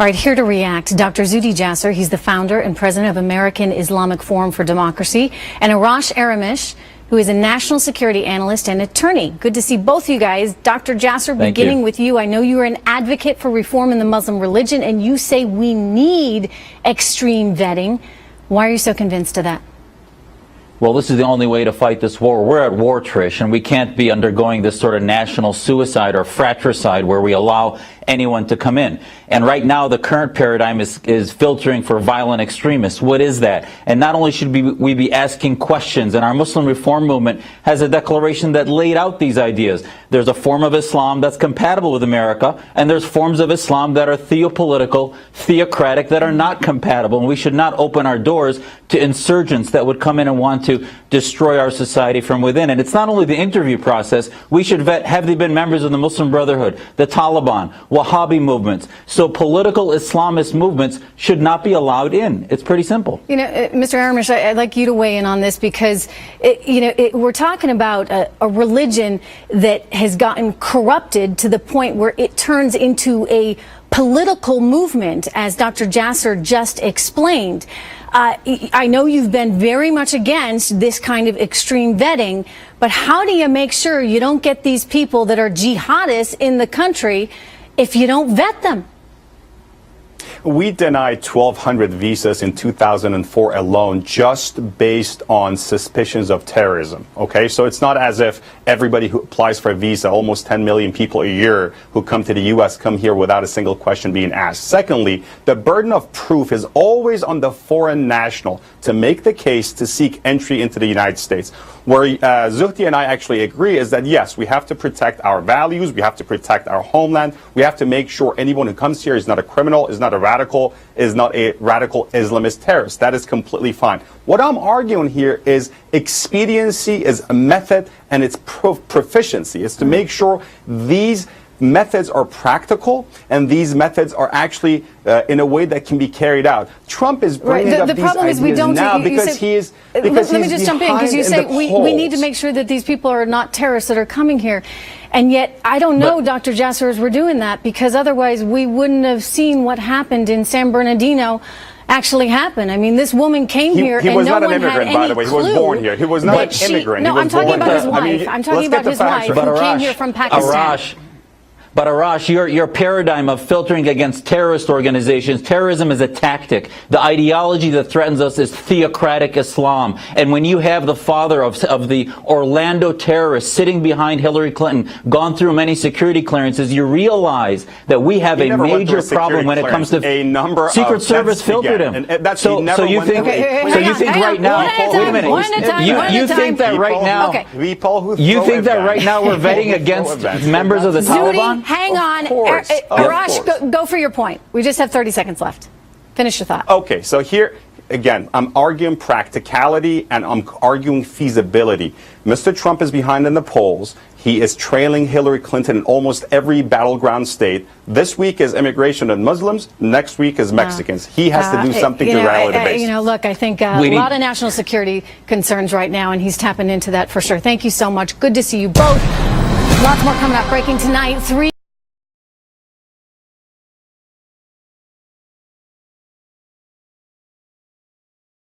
All right, here to react, Dr. Zuhdi Jasser. He's the founder and president of American Islamic Forum for Democracy, and Arash Ari Aramesh, who is a national security analyst and attorney. Good to see both of you guys. Dr. Jasser, beginning with you. I know you are an advocate for reform in the Muslim religion, and you say we need extreme vetting. Why are you so convinced of that? Well, this is the only way to fight this war. We're at war, Trish, and we can't be undergoing this sort of national suicide or fratricide where we allow anyone to come in. And right now, the current paradigm is filtering for violent extremists. What is that? And not only should we be asking questions, and our Muslim reform movement has a declaration that laid out these ideas. There's a form of Islam that's compatible with America, and there's forms of Islam that are theo-political, theocratic, that are not compatible. And we should not open our doors to insurgents that would come in and want to destroy our society from within. And it's not only the interview process. We should vet, have they been members of the Muslim Brotherhood, the Taliban, Wahhabi movements. So political Islamist movements should not be allowed in. It's pretty simple. You know, Mr. Aramesh, I'd like you to weigh in on this because, we're talking about a religion that has gotten corrupted to the point where it turns into a political movement, as Dr. Jasser just explained. I know you've been very much against this kind of extreme vetting, but how do you make sure you don't get these people that are jihadists in the country if you don't vet them? We denied 1,200 visas in 2004 alone, just based on suspicions of terrorism. Okay, so it's not as if everybody who applies for a visa, almost 10 million people a year who come to the U.S., come here without a single question being asked. Secondly, the burden of proof is always on the foreign national to make the case to seek entry into the United States. Where Zuhdi and I actually agree is that, yes, we have to protect our values, we have to protect our homeland, we have to make sure anyone who comes here is not a criminal, is not a radical, is not a radical Islamist terrorist. That is completely fine. What I'm arguing here is expediency is a method, and it's proficiency. It's to make sure these methods are practical and these methods are actually in a way that can be carried out. Trump is bringing up these ideas now because he is because let me just jump in, because you say we need to make sure that these people are not terrorists that are coming here. And yet, I don't know, Dr. Jasser, as we're doing that, because otherwise we wouldn't have seen what happened in San Bernardino actually happen. I mean, this woman came here and no one had any clue. He was not an immigrant, by the way. He was born here. He was not an immigrant. No, I'm talking about his wife. I'm talking about his wife who came here from Pakistan. But Arash, your paradigm of filtering against terrorist organizations, terrorism is a tactic. The ideology that threatens us is theocratic Islam. And when you have the father of the Orlando terrorists sitting behind Hillary Clinton, gone through many security clearances, you realize that we have a major problem when it comes to Secret Service filtered him. So you think right now, wait a minute, you think that right now, you think that right now we're vetting against members of the Taliban? Hang on. Arash, go for your point. We just have 30 seconds left. Finish your thought. Okay, so here, again, I'm arguing practicality and I'm arguing feasibility. Mr. Trump is behind in the polls. He is trailing Hillary Clinton in almost every battleground state. This week is immigration and Muslims. Next week is Mexicans. He has to do something to rally the base. Look, I think a lot of national security concerns right now, and he's tapping into that for sure. Thank you so much. Good to see you both. Lots more coming up. Breaking tonight.